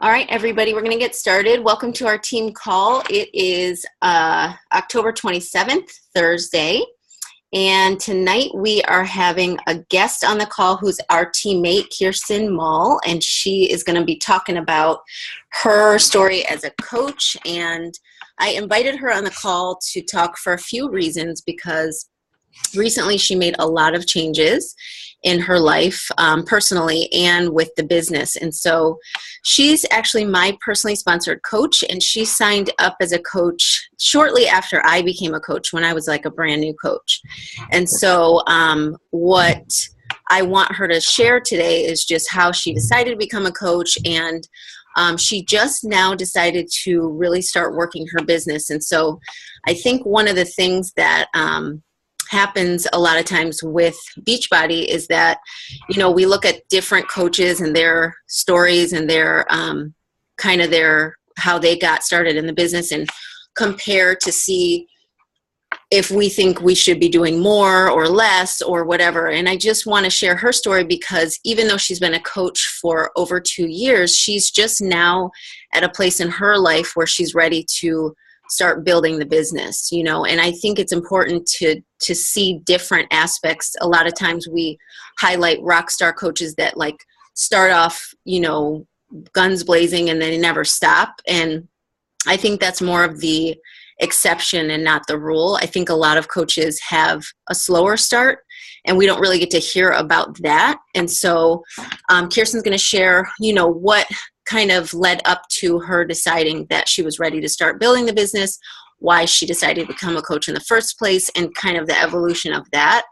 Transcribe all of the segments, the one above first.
All right, everybody, we're going to get started. Welcome to our team call. It is October 27th, Thursday. And tonight we are having a guest on the call who's our teammate, Kirsten Mull, and she is going to be talking about her story as a coach. And I invited her on the call to talk for a few reasons, because recently she made a lot of changes in her life, personally and with the business. And so she's actually my personally sponsored coach, and she signed up as a coach shortly after I became a coach, when I was like a brand new coach. And so what I want her to share today is just how she decided to become a coach, and she just now decided to really start working her business. And so I think one of the things that happens a lot of times with Beachbody is that, you know, we look at different coaches and their stories and their how they got started in the business, and compare to see if we think we should be doing more or less or whatever. And I just want to share her story, because even though she's been a coach for over 2 years, she's just now at a place in her life where she's ready to start building the business, you know. And I think it's important to see different aspects. A lot of times we highlight rock star coaches that like start off, you know, guns blazing and then never stop. And I think that's more of the exception and not the rule. I think a lot of coaches have a slower start, and we don't really get to hear about that. And so Kirsten's going to share, you know, what kind of led up to her deciding that she was ready to start building the business, why she decided to become a coach in the first place, and kind of the evolution of that.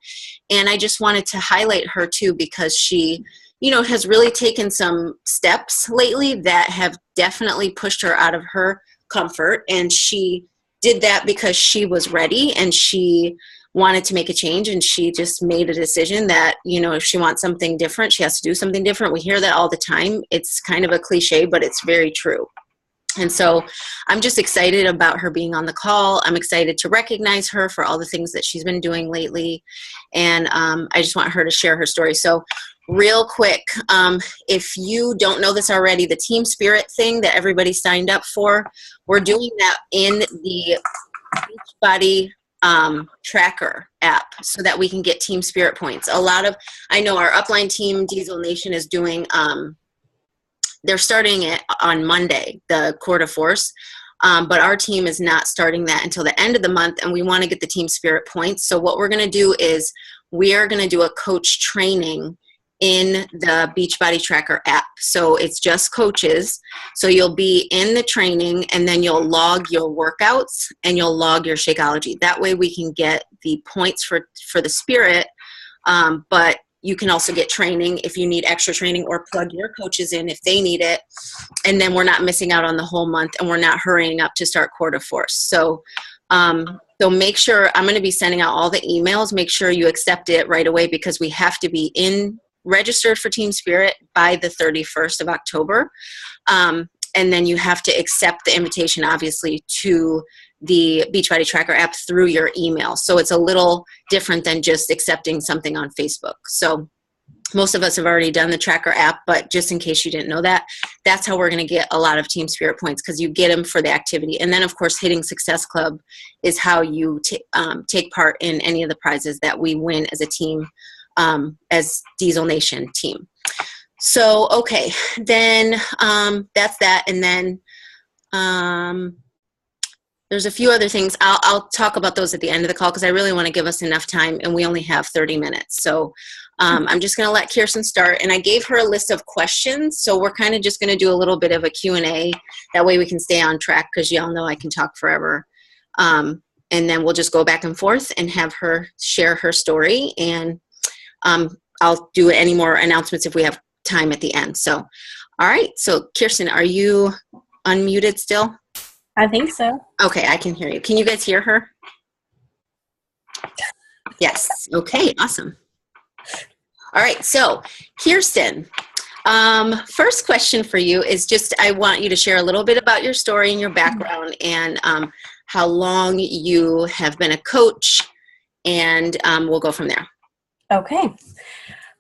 And I just wanted to highlight her too, because she, you know, has really taken some steps lately that have definitely pushed her out of her comfort. And she did that because she was ready and she wanted to make a change, and she just made a decision that, you know, if she wants something different, she has to do something different. We hear that all the time. It's kind of a cliche, but it's very true. And so I'm just excited about her being on the call. I'm excited to recognize her for all the things that she's been doing lately. And I just want her to share her story. So real quick, if you don't know this already, the Team Spirit thing that everybody signed up for, we're doing that in the Beachbody tracker app, so that we can get Team Spirit points. I know our upline team, Diesel Nation, is doing, they're starting it on Monday, the Quarter Force, but our team is not starting that until the end of the month, and we want to get the Team Spirit points. So what we're going to do is we are going to do a coach training in the Beachbody Tracker app. So it's just coaches. So you'll be in the training, and then you'll log your workouts and you'll log your Shakeology. That way we can get the points for the Spirit, but you can also get training if you need extra training, or plug your coaches in if they need it. And then we're not missing out on the whole month, and we're not hurrying up to start Quarter Force. So make sure, I'm going to be sending out all the emails. Make sure you accept it right away, because we have to be registered for Team Spirit by the 31st of October. And then you have to accept the invitation, obviously, to the Beachbody Tracker app through your email. So it's a little different than just accepting something on Facebook. So most of us have already done the Tracker app, but just in case you didn't know that, that's how we're going to get a lot of Team Spirit points, because you get them for the activity. And then, of course, hitting Success Club is how you take part in any of the prizes that we win as a team, as Diesel Nation team. So, okay, then that's that. And then there's a few other things. I'll talk about those at the end of the call, because I really want to give us enough time, and we only have 30 minutes. So I'm just going to let Kirsten start. And I gave her a list of questions, so we're kind of just going to do a little bit of a Q&A. That way we can stay on track, because y'all know I can talk forever. And then we'll just go back and forth and have her share her story. And I'll do any more announcements if we have time at the end. So, all right. So, Kirsten, are you unmuted still? I think so. Okay, I can hear you. Can you guys hear her? Yes. Okay, awesome. All right. So, Kirsten, first question for you is just, I want you to share a little bit about your story and your background, and how long you have been a coach, and we'll go from there. Okay.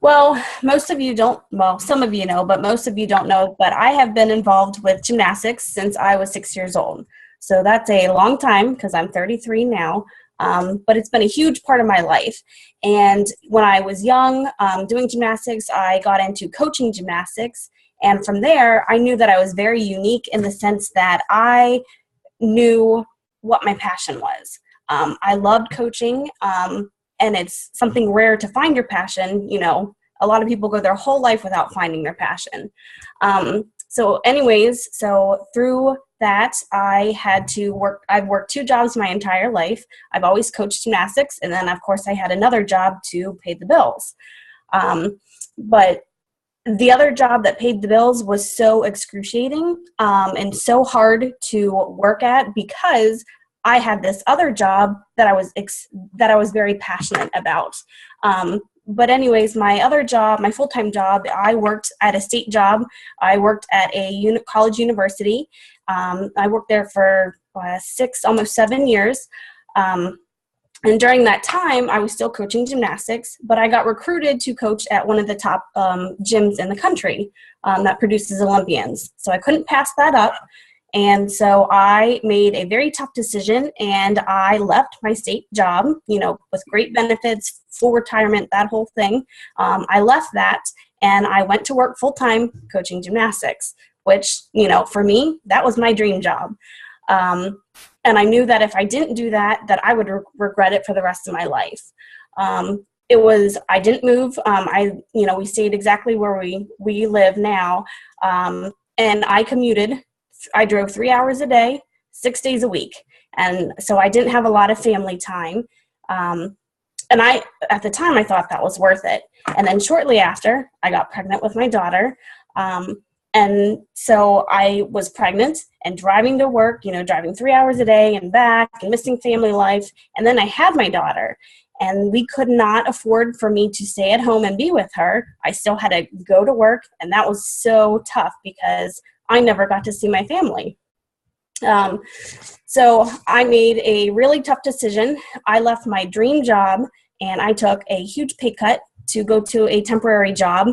Well, most of you don't, well, some of you know, but most of you don't know, but I have been involved with gymnastics since I was 6 years old. So that's a long time because I'm 33 now, but it's been a huge part of my life. And when I was young, doing gymnastics, I got into coaching gymnastics. And from there, I knew that I was very unique in the sense that I knew what my passion was. I loved coaching. And it's something rare to find your passion. You know, a lot of people go their whole life without finding their passion. So through that, I've worked 2 jobs my entire life. I've always coached gymnastics, and then of course I had another job to pay the bills. But the other job that paid the bills was so excruciating and so hard to work at because I had this other job that I was very passionate about. But anyways, my other job, my full-time job, I worked at a state job. I worked at a college university. I worked there for 6, almost 7 years. And during that time, I was still coaching gymnastics, but I got recruited to coach at one of the top gyms in the country that produces Olympians. So I couldn't pass that up. And so I made a very tough decision, and I left my state job, with great benefits, full retirement, that whole thing. I left that, and I went to work full-time coaching gymnastics, which, for me, that was my dream job. And I knew that if I didn't do that, that I would regret it for the rest of my life. I didn't move. We stayed exactly where we live now. And I commuted. I drove 3 hours a day, 6 days a week. And so I didn't have a lot of family time. And at the time, I thought that was worth it. And then shortly after, I got pregnant with my daughter. And so I was pregnant and driving to work, driving 3 hours a day and back and missing family life. And then I had my daughter, and we could not afford for me to stay at home and be with her. I still had to go to work, and that was so tough because I never got to see my family. So I made a really tough decision. I left my dream job, and I took a huge pay cut to go to a temporary job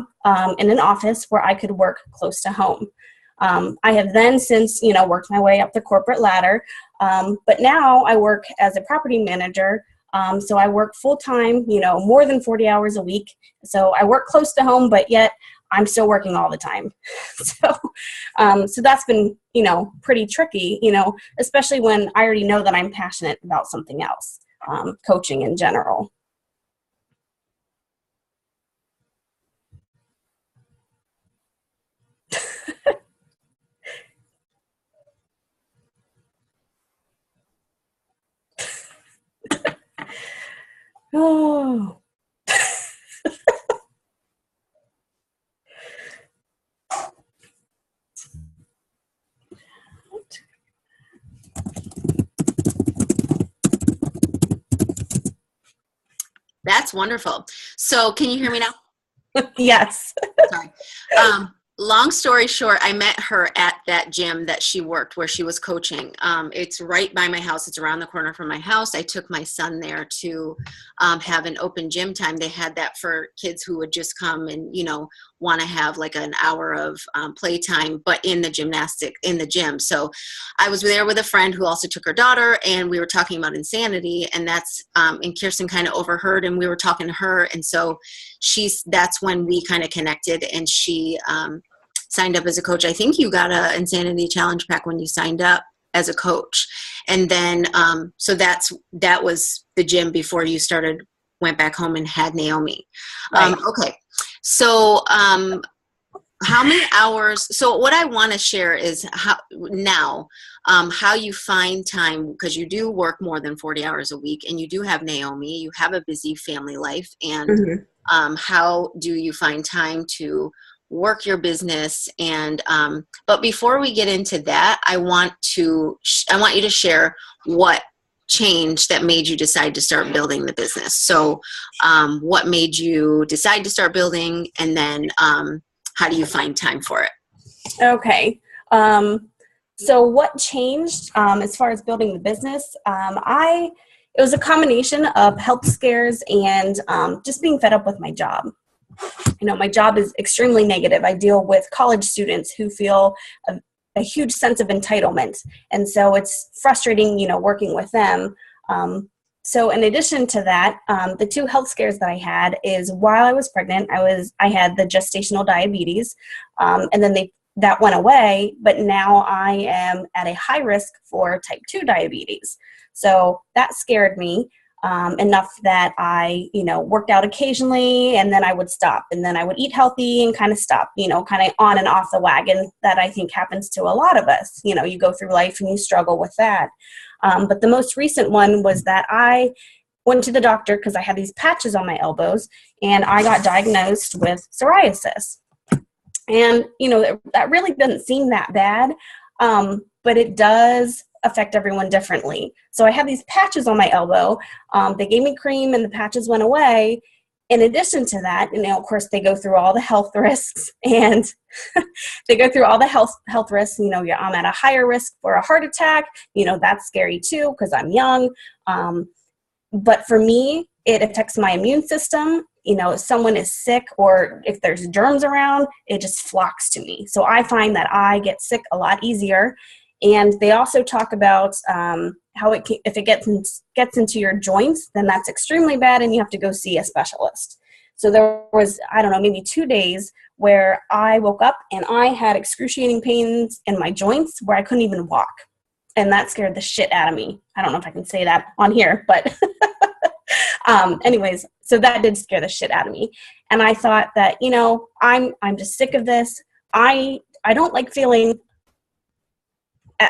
in an office where I could work close to home. I have then since, worked my way up the corporate ladder, but now I work as a property manager. So I work full-time, more than 40 hours a week. So I work close to home, but yet I'm still working all the time. So that's been, pretty tricky, especially when I already know that I'm passionate about something else, coaching in general. Oh. That's wonderful. So can you hear me now? Yes. Sorry. Long story short, I met her at that gym that she worked where she was coaching. It's right by my house. It's around the corner from my house. I took my son there to have an open gym time. They had that for kids who would just come and, want to have like an hour of playtime, but in the gym. So I was there with a friend who also took her daughter, and we were talking about insanity, and and Kirsten kind of overheard, and we were talking to her. And so that's when we kind of connected, and she signed up as a coach. I think you got a Insanity Challenge pack when you signed up as a coach. And then, so that was the gym before you went back home and had Naomi. Right. Okay. So, how many hours? So what I want to share is how you find time, because you do work more than 40 hours a week, and you do have Naomi, you have a busy family life, and how do you find time to work your business? And but before we get into that, I want you to share what changed that made you decide to start building the business. So what made you decide to start building, and then how do you find time for it? Okay. So what changed as far as building the business? It was a combination of health scares and just being fed up with my job. my job is extremely negative. I deal with college students who feel a huge sense of entitlement. And so it's frustrating, working with them. So in addition to that, the 2 health scares that I had is while I was pregnant, I had the gestational diabetes, and then that went away, but now I am at a high risk for type 2 diabetes. So that scared me enough that I, worked out occasionally, and then I would stop, and then I would eat healthy and kind of stop, kind of on and off the wagon. That I think happens to a lot of us. You go through life and you struggle with that. But the most recent one was that I went to the doctor because I had these patches on my elbows, and I got diagnosed with psoriasis. And, that really doesn't seem that bad, but it does affect everyone differently. So I had these patches on my elbow. They gave me cream and the patches went away. In addition to that, of course, they go through all the health risks, and I'm at a higher risk for a heart attack. That's scary too, because I'm young. But for me, it affects my immune system. If someone is sick or if there's germs around, it just flocks to me. So I find that I get sick a lot easier. And they also talk about how if it gets into your joints, then that's extremely bad, and you have to go see a specialist. So there was, maybe 2 days where I woke up and I had excruciating pains in my joints where I couldn't even walk. And that scared the shit out of me. I don't know if I can say that on here, but anyways, so that did scare the shit out of me. And I thought that, I'm just sick of this. I don't like feeling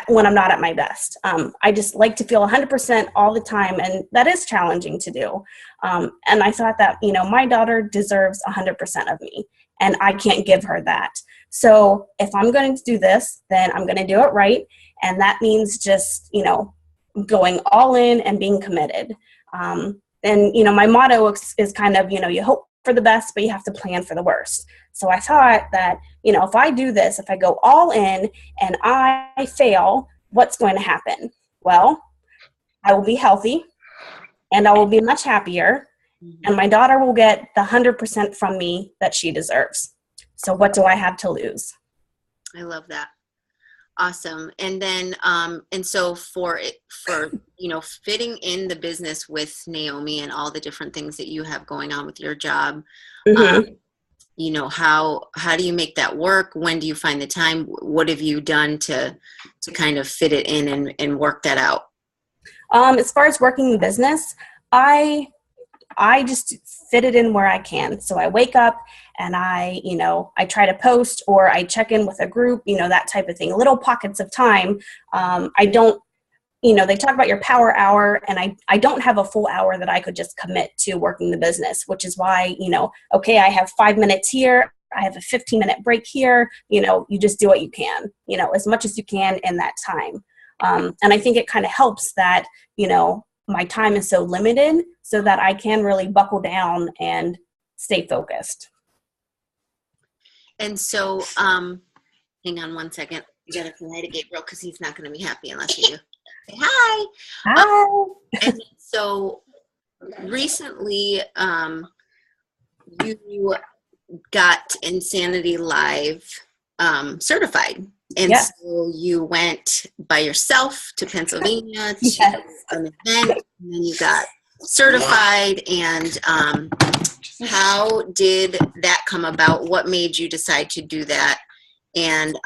when I'm not at my best. I just like to feel 100% all the time, and that is challenging to do. And I thought that, my daughter deserves 100% of me, and I can't give her that. So if I'm going to do this, then I'm going to do it right. And that means just, going all in and being committed. And, my motto is kind of, you hope for the best, but you have to plan for the worst. So I thought that, if I do this, if I go all in and I fail, what's going to happen? Well, I will be healthy and I will be much happier, and my daughter will get the 100% from me that she deserves. So what do I have to lose? I love that. Awesome. And then, and so for fitting in the business with Naomi and all the different things that you have going on with your job, how do you make that work? When do you find the time? What have you done to kind of fit it in and work that out? As far as working the business, I just fit it in where I can. So I wake up and I try to post, or I check in with a group, that type of thing, little pockets of time. I don't, they talk about your power hour, and I don't have a full hour that I could just commit to working the business, which is why, okay, I have 5 minutes here, I have a 15-minute break here, you just do what you can, as much as you can in that time. And I think it kind of helps that, my time is so limited so that I can really buckle down and stay focused. And so, hang on one second. You got to say hi to Gabriel because he's not going to be happy unless you do. Say hi. Hi. And so recently, you got Insanity Live certified. And yes. So you went by yourself to Pennsylvania to yes. an event, and then you got certified. And how did that come about? What made you decide to do that? And,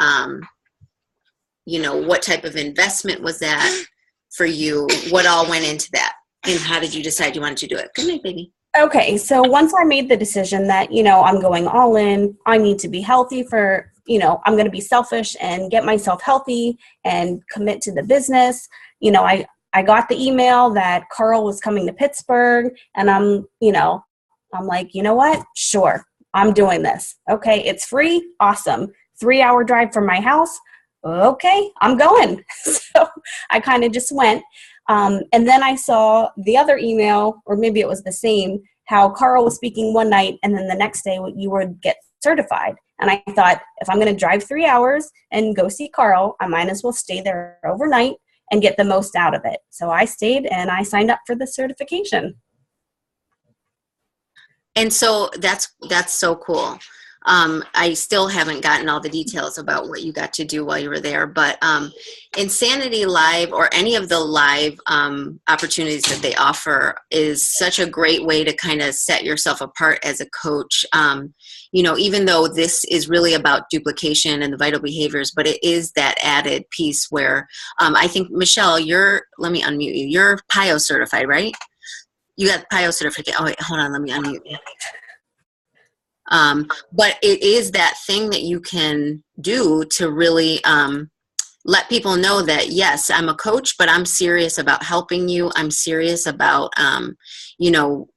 what type of investment was that for you? What all went into that? And how did you decide you wanted to do it? Good night, baby. Okay, so once I made the decision that, I'm going all in, I need to be healthy for, I'm going to be selfish and get myself healthy and commit to the business. I got the email that Carl was coming to Pittsburgh, and I'm like, you know what? Sure, I'm doing this. Okay, it's free. Awesome. 3-hour drive from my house. Okay, I'm going. So I kind of just went. And then I saw the other email, or maybe it was the same, how Carl was speaking one night, and then the next day you would get certified. And I thought, if I'm going to drive 3 hours and go see Carl, I might as well stay there overnight and get the most out of it. So I stayed and I signed up for the certification. And so that's so cool. I still haven't gotten all the details about what you got to do while you were there, but Insanity Live, or any of the live opportunities that they offer, is such a great way to kind of set yourself apart as a coach. You know, even though this is really about duplication and the vital behaviors, but it is that added piece where I think, Michelle, let me unmute you. You're PIO certified, right? You got PIO certificate. Oh, wait, hold on. Let me unmute you. But it is that thing that you can do to really let people know that, yes, I'm a coach, but I'm serious about helping you. I'm serious about, you know,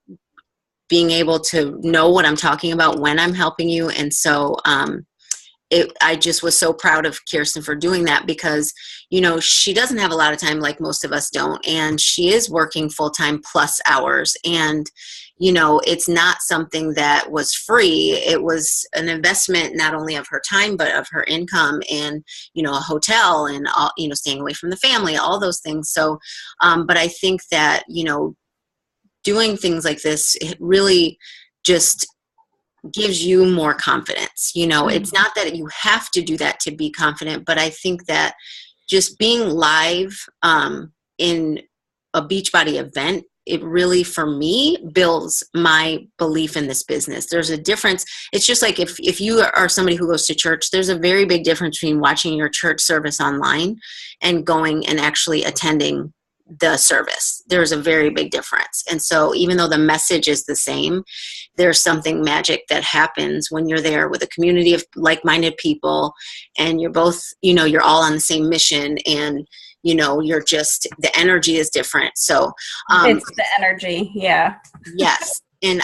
being able to know what I'm talking about when I'm helping you. And so I just was so proud of Kirsten for doing that, because, you know, she doesn't have a lot of time like most of us don't. And she is working full-time plus hours. And, you know, it's not something that was free. It was an investment, not only of her time, but of her income, and, you know, a hotel, and, all, you know, staying away from the family, all those things. So, but I think that, you know, doing things like this, it really just gives you more confidence. You know, it's not that you have to do that to be confident, but I think that just being live in a Beachbody event, it really, for me, builds my belief in this business. There's a difference. It's just like if you are somebody who goes to church, there's a very big difference between watching your church service online and going and actually attending the service. There's a very big difference. And so even though the message is the same, there's something magic that happens when you're there with a community of like-minded people, and you're both, you know, you're all on the same mission, and, you know, you're just, the energy is different. So it's the energy. Yeah. Yes. And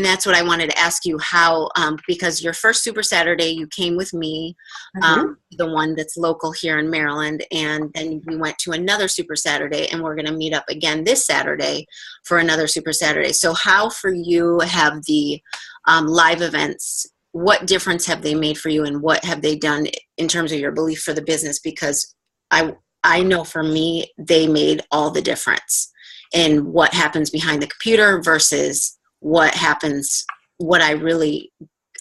that's what I wanted to ask you, how, because your first Super Saturday, you came with me, the one that's local here in Maryland, and then we went to another Super Saturday, and we're going to meet up again this Saturday for another Super Saturday. So how for you have the live events, what difference have they made for you, and what have they done in terms of your belief for the business? Because I know for me, they made all the difference in what happens behind the computer versus what happens, what I really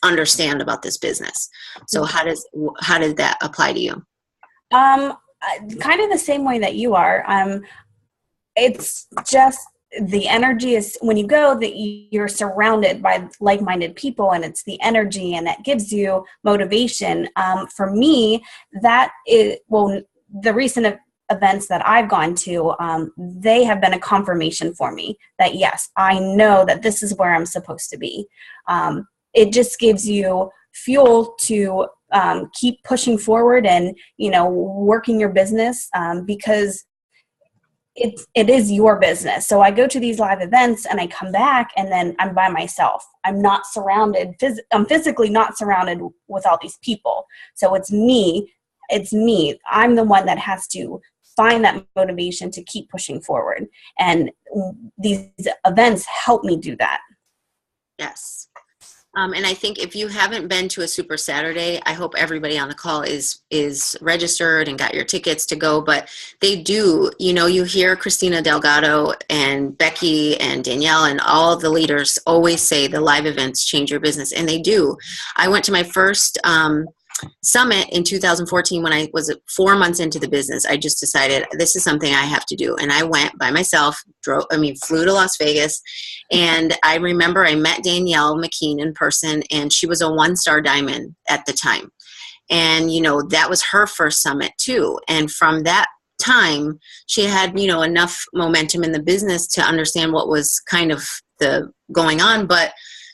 understand about this business. So how did that apply to you? Kind of the same way that you are. It's just the energy is, when you go, that you're surrounded by like-minded people, and it's the energy, and that gives you motivation. For me, that is, well, the recent events that I've gone to, they have been a confirmation for me that, yes, I know that this is where I'm supposed to be. It just gives you fuel to keep pushing forward and, you know, working your business, because it is your business. So I go to these live events and I come back, and then I'm by myself. I'm not surrounded, I'm physically not surrounded with all these people. So it's me. I'm the one that has to find that motivation to keep pushing forward. And these events help me do that. Yes. And I think if you haven't been to a Super Saturday, I hope everybody on the call is registered and got your tickets to go. But they do, you know, you hear Christina Delgado and Becky and Danielle and all the leaders always say the live events change your business. And they do. I went to my first summit in 2014 when I was 4 months into the business. I just decided this is something I have to do. And I went by myself, flew to Las Vegas. And I remember I met Danielle McKean in person, and she was a 1-star diamond at the time. And, you know, that was her first summit too. And from that time, she had, you know, enough momentum in the business to understand what was kind of going on. But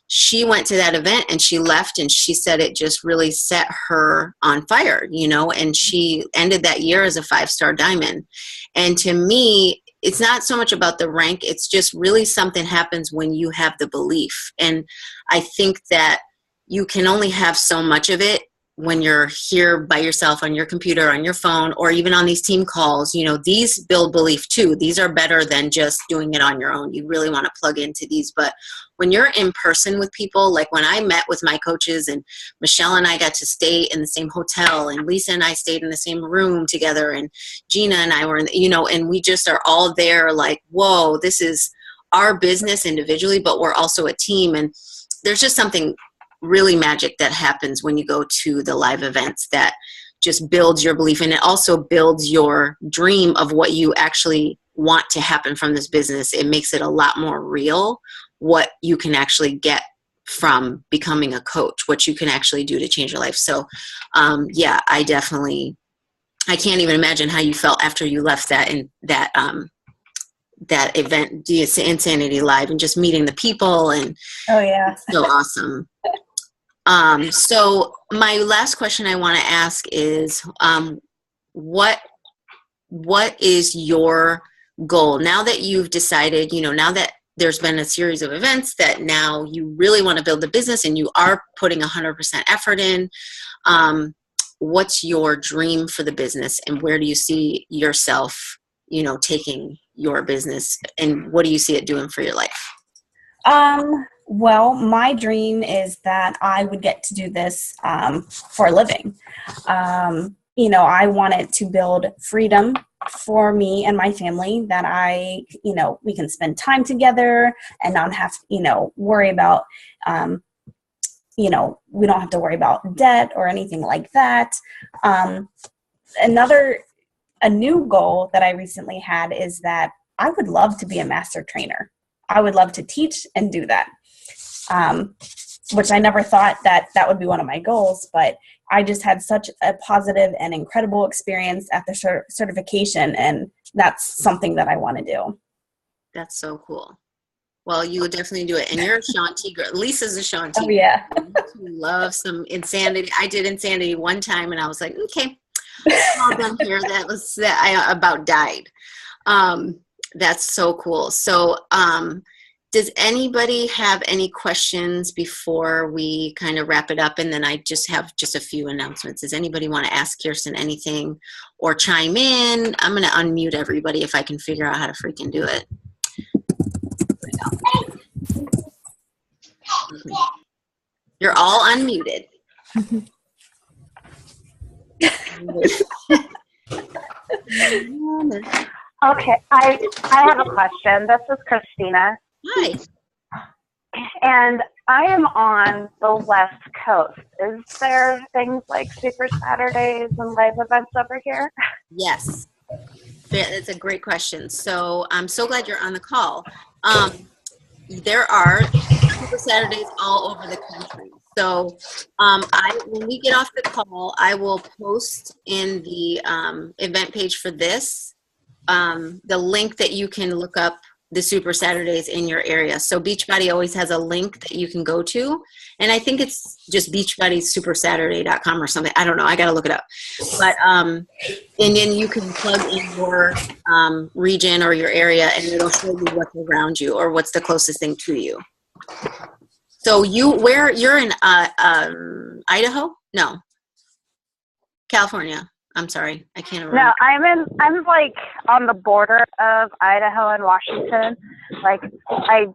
she went to that event and she left, and she said it just really set her on fire, you know, and she ended that year as a 5-star diamond. And to me, it's not so much about the rank. It's just really something happens when you have the belief. And I think that you can only have so much of it when you're here by yourself on your computer, on your phone, or even on these team calls. You know, these build belief too. These are better than just doing it on your own. You really want to plug into these. But when you're in person with people, like when I met with my coaches, and Michelle and I got to stay in the same hotel, and Lisa and I stayed in the same room together, and Gina and I were in, you know, and we just are all there like, whoa, this is our business individually, but we're also a team. And there's just something really magic that happens when you go to the live events that just builds your belief, and it also builds your dream of what you actually want to happen from this business. It makes it a lot more real what you can actually get from becoming a coach, what you can actually do to change your life. So yeah, I can't even imagine how you felt after you left that that event, the Insanity Live, and just meeting the people, and Oh yeah. so awesome. So my last question I want to ask is, what is your goal now that you've decided, now that there's been a series of events that now you really want to build the business and you are putting 100% effort in, what's your dream for the business, and where do you see yourself, taking your business, and what do you see it doing for your life? Well, my dream is that I would get to do this for a living. I wanted to build freedom for me and my family, that we can spend time together and not have, worry about, we don't have to worry about debt or anything like that. A new goal that I recently had is that I would love to be a master trainer. I would love to teach and do that, which I never thought that would be one of my goals, but I just had such a positive and incredible experience at the certification, and that's something that I want to do. That's so cool. Well, you would definitely do it. And you're a Shanti girl. Lisa's a Shanti. Oh, yeah. She loves some insanity. I did insanity one time, and I was like, okay, all done here. That I about died. That's so cool. So does anybody have any questions before we kind of wrap it up? And then I just have a few announcements. Does anybody want to ask Kirsten anything or chime in? I'm going to unmute everybody if I can figure out how to freaking do it. You're all unmuted. Okay, I have a question. This is Christina. Hi. And I am on the West Coast. Is there things like Super Saturdays and live events over here? Yes. That's a great question. So I'm so glad you're on the call. There are Super Saturdays all over the country. So when we get off the call, I will post in the event page for this the link that you can look up the Super Saturdays in your area. So Beachbody always has a link that you can go to. And I think it's just beachbodysupersaturday.com or something. I don't know. I got to look it up. But, and then you can plug in your region or your area, and it'll show you what's around you or what's the closest thing to you. So you're in Idaho? No. California. I'm sorry, I can't remember. No, I'm like on the border of Idaho and Washington. Like I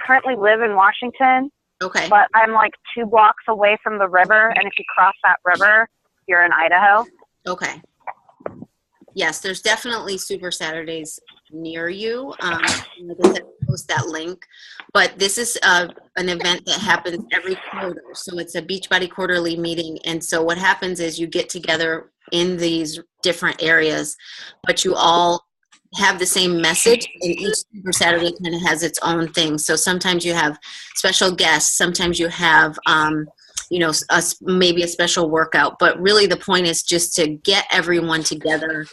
currently live in Washington. Okay. But I'm like 2 blocks away from the river, and if you cross that river, you're in Idaho. Okay. Yes, there's definitely Super Saturdays near you. Like I said, post that link. But this is an event that happens every quarter. So it's a Beachbody quarterly meeting. And so what happens is you get together in these different areas, but you all have the same message, and each Super Saturday kind of has its own thing. So sometimes you have special guests. Sometimes you have maybe a special workout, but really the point is just to get everyone together,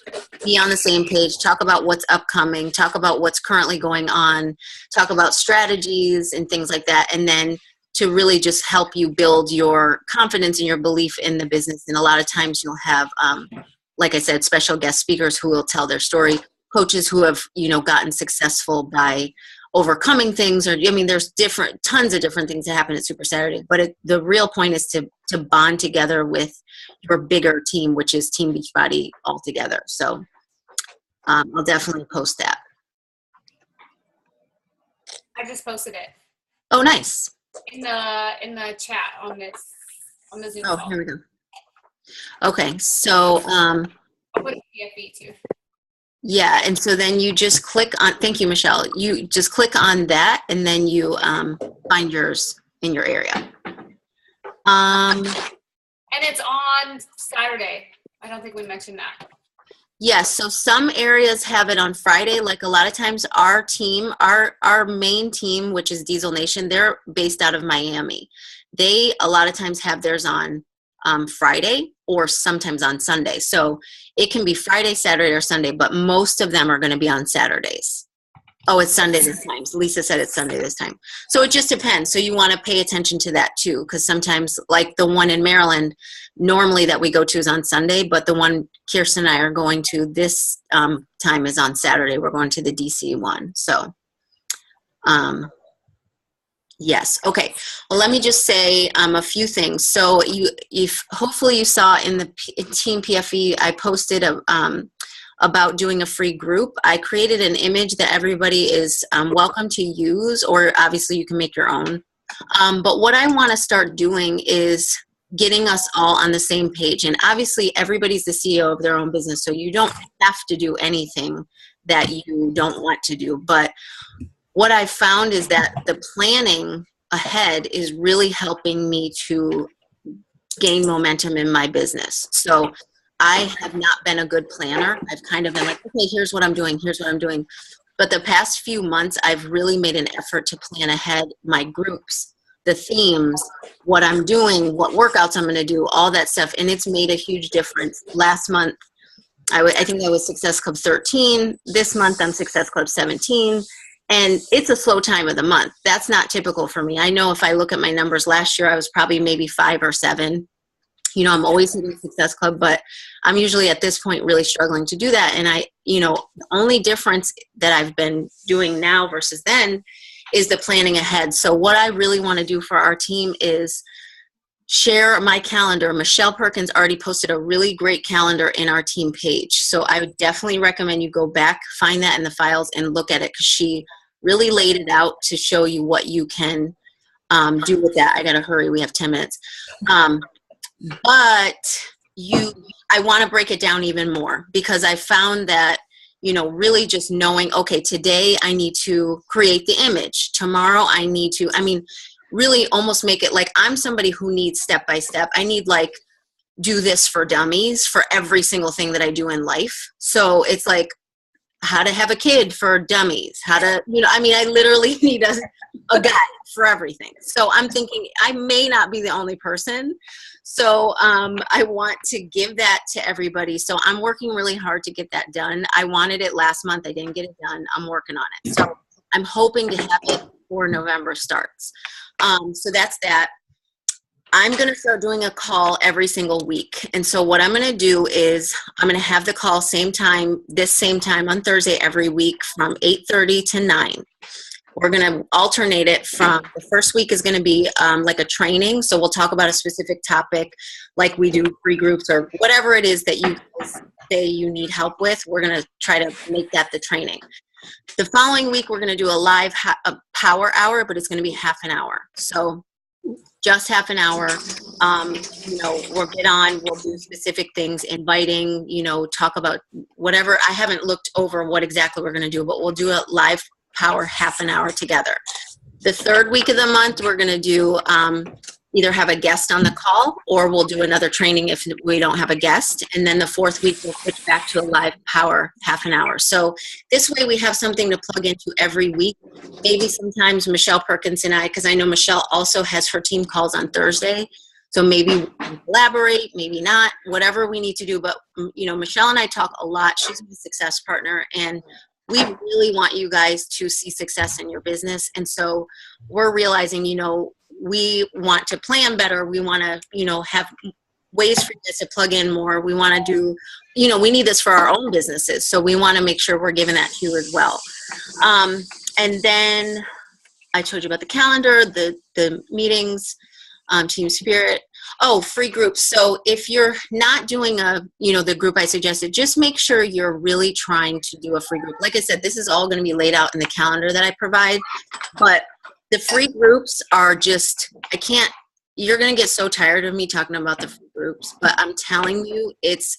be on the same page, talk about what's upcoming, talk about what's currently going on, talk about strategies and things like that, and then to really just help you build your confidence and your belief in the business. And a lot of times you'll have, like I said, special guest speakers who will tell their story, coaches who have, gotten successful by overcoming things, or there's tons of different things that happen at Super Saturday, but the real point is to bond together with your bigger team, which is Team Beachbody all together. So I'll definitely post that. I just posted it. Oh, nice. In the chat on the Zoom. Oh, call. here we go. Okay, so I'll put a PFE too. yeah, and so then you just click on, thank you, Michelle. You just click on that, and then you find yours. in your area. And it's on Saturday. I don't think we mentioned that. Yes, so some areas have it on Friday. Like a lot of times our team, our main team, which is Diesel Nation, they're based out of Miami. They a lot of times have theirs on Friday or sometimes on Sunday. So it can be Friday, Saturday, or Sunday, but most of them are going to be on Saturdays. Oh, it's Sunday this time. Lisa said it's Sunday this time. So it just depends. So you want to pay attention to that too, because sometimes like the one in Maryland, normally that we go to is on Sunday, but the one Kirsten and I are going to this time is on Saturday. We're going to the DC one. So, yes. Okay. Well, let me just say a few things. So hopefully you saw in the Team PFE, I posted about doing a free group. I created an image that everybody is welcome to use, or obviously you can make your own. But what I want to start doing is getting us all on the same page. And obviously everybody's the CEO of their own business, so you don't have to do anything that you don't want to do. But what I found is that the planning ahead is really helping me to gain momentum in my business. So I have not been a good planner. I've kind of been like, okay, here's what I'm doing, here's what I'm doing. But the past few months, I've really made an effort to plan ahead my groups, the themes, what I'm doing, what workouts I'm going to do, all that stuff. And it's made a huge difference. Last month, I think I was Success Club 13. This month, I'm Success Club 17. And it's a slow time of the month. That's not typical for me. I know if I look at my numbers last year, I was probably maybe 5 or 7. You know, I'm always hitting Success Club, but I'm usually at this point really struggling to do that. And the only difference that I've been doing now versus then is the planning ahead. So what I really want to do for our team is share my calendar. Michelle Perkins already posted a really great calendar in our team page. So I would definitely recommend you go back, find that in the files and look at it, because she really laid it out to show you what you can do with that. I got to hurry. We have 10 minutes. But I want to break it down even more, because I found that, really just knowing, okay, today I need to create the image. Tomorrow I need to, really almost make it like I'm somebody who needs step by step. I need like do this for dummies for every single thing that I do in life. So it's like how to have a kid for dummies, how to, I literally need a guide for everything. So I'm thinking I may not be the only person. So I want to give that to everybody. So I'm working really hard to get that done. I wanted it last month. I didn't get it done. I'm working on it. So I'm hoping to have it before November starts. So that's that. I'm going to start doing a call every single week. And so what I'm going to do is I'm going to have the call this same time on Thursday every week from 8:30 to 9. We're going to alternate it from the first week is going to be like a training. So we'll talk about a specific topic like we do free groups or whatever it is that you say you need help with. We're going to try to make that the training. The following week, we're going to do a live power hour, but it's going to be half an hour. So just half an hour. We'll get on, we'll do specific things, inviting, talk about whatever. I haven't looked over what exactly we're going to do, but we'll do a live power half an hour together. The third week of the month, we're going to do either have a guest on the call or we'll do another training if we don't have a guest. And then the fourth week, we'll switch back to a live power half an hour. So this way we have something to plug into every week. Maybe sometimes Michelle Perkins and I, because I know Michelle also has her team calls on Thursday. So maybe we can collaborate, maybe not, whatever we need to do. But, Michelle and I talk a lot. She's my success partner, and we really want you guys to see success in your business. And so we're realizing, we want to plan better. We want to, have ways for you to plug in more. We want to do, we need this for our own businesses. So we want to make sure we're giving that to you as well. And then I told you about the calendar, the meetings, team spirit. Oh, free groups. So if you're not doing the group I suggested, just make sure you're really trying to do a free group. Like I said, this is all going to be laid out in the calendar that I provide, but the free groups are just, you're going to get so tired of me talking about the free groups, but I'm telling you, it's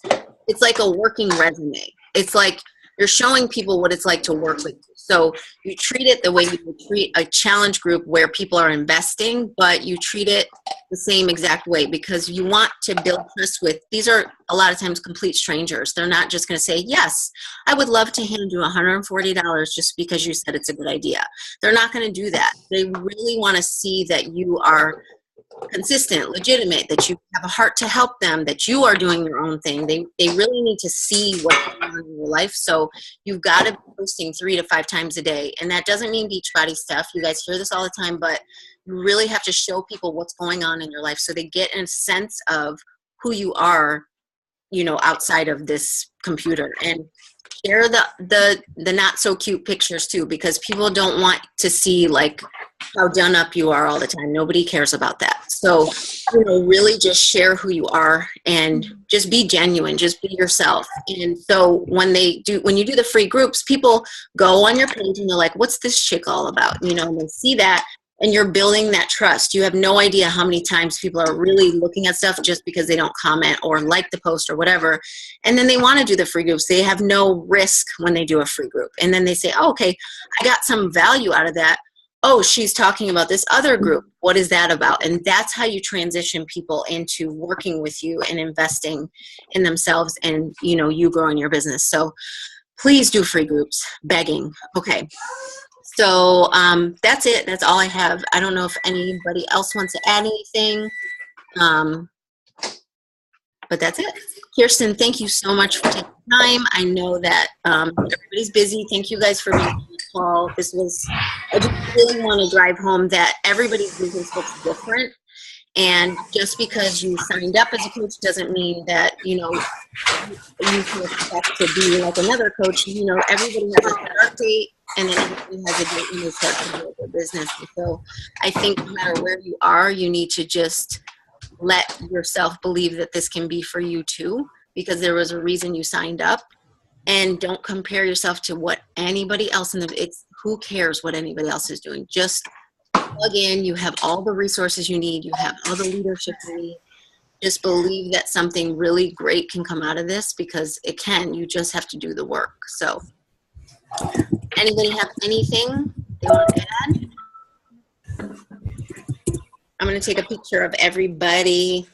like a working resume. It's like you're showing people what it's like to work with you. So you treat it the way you would treat a challenge group where people are investing, but you treat it the same exact way, because you want to build trust with, these are a lot of times complete strangers. They're not just going to say, yes, I would love to hand you $140 just because you said it's a good idea. They're not going to do that. They really want to see that you are consistent, legitimate, that you have a heart to help them, that you are doing your own thing. They really need to see what's going on in your life. So you've got to be posting 3 to 5 times a day. And that doesn't mean Beachbody stuff. You guys hear this all the time, but you really have to show people what's going on in your life so they get a sense of who you are, you know, outside of this computer. And share the not so cute pictures too, because people don't want to see like how done up you are all the time. Nobody cares about that. So, you know, really just share who you are and just be genuine, just be yourself. And so when you do the free groups, people go on your page and they're like, what's this chick all about? You know, and they see that, and you're building that trust. You have no idea how many times people are really looking at stuff just because they don't comment or like the post or whatever. And then they want to do the free groups. They have no risk when they do a free group. And then they say, oh, okay, I got some value out of that. Oh, she's talking about this other group. What is that about? And that's how you transition people into working with you and investing in themselves and, you know, you growing your business. So please do free groups. Begging. Okay. So that's it. That's all I have. I don't know if anybody else wants to add anything. But that's it. Kirsten, thank you so much for taking time. I know that everybody's busy. Thank you guys for being on the call. I just really want to drive home that everybody's business looks different. And just because you signed up as a coach doesn't mean that, you know, you can expect to be like another coach. You know, everybody has a start date, and then everybody has a date when they start to build their business. And so I think no matter where you are, you need to just let yourself believe that this can be for you too, because there was a reason you signed up. And don't compare yourself to what anybody else who cares what anybody else is doing. Just plug in. You have all the resources you need. You have all the leadership you need. Just believe that something really great can come out of this, because it can. You just have to do the work. So anybody have anything they want to add? I'm going to take a picture of everybody.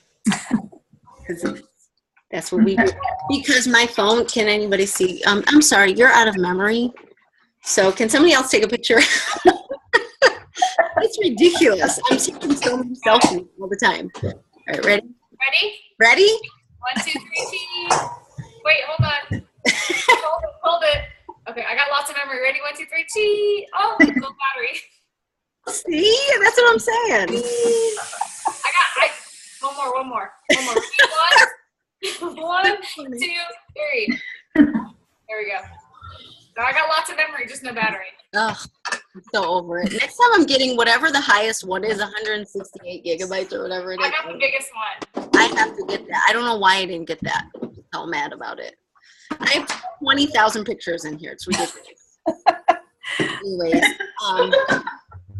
That's what we do. Because my phone, can anybody see? I'm sorry, you're out of memory. So can somebody else take a picture? It's ridiculous. I'm taking so many selfies all the time. All right, ready? Ready? Ready? 1, 2, 3, cheese. Wait, hold on. Hold it. Okay, I got lots of memory. Ready? 1, 2, 3, cheese. Oh, low battery. See? That's what I'm saying. One more. One, 2, 3. There we go. So I got lots of memory, just no battery. Ugh, I'm so over it. Next time I'm getting whatever the highest one is, 168 gigabytes or whatever it is. I got the biggest one. I have to get that. I don't know why I didn't get that. I'm so mad about it. I have 20,000 pictures in here. It's ridiculous. Anyways,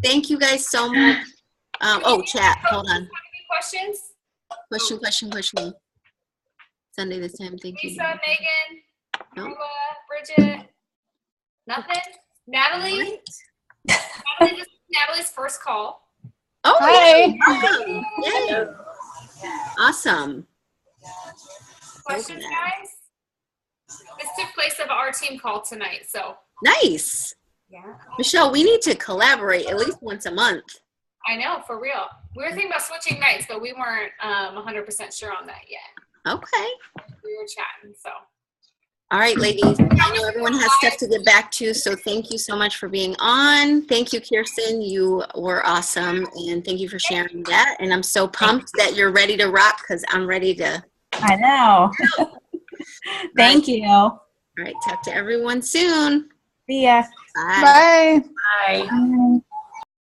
thank you guys so much. Chat. Hold on. Any questions? Question. Sunday this time. Thank you. Lisa, Megan, Nope. Carla, Bridget. Nothing? Natalie? Right. This is Natalie's first call. Oh, Hi. awesome. Yay. Awesome. Questions, guys? This took place of our team call tonight, so. Nice. Yeah. Michelle, we need to collaborate at least once a month. I know, for real. We were thinking about switching nights, but we weren't 100% sure on that yet. Okay. We were chatting, so. All right, ladies. I know everyone has stuff to get back to, so thank you so much for being on. Thank you, Kirsten. You were awesome, and thank you for sharing that. And I'm so pumped that you're ready to rock, because I'm ready to. I know. Thank you. All right, talk to everyone soon. See ya. Bye. Bye. Bye.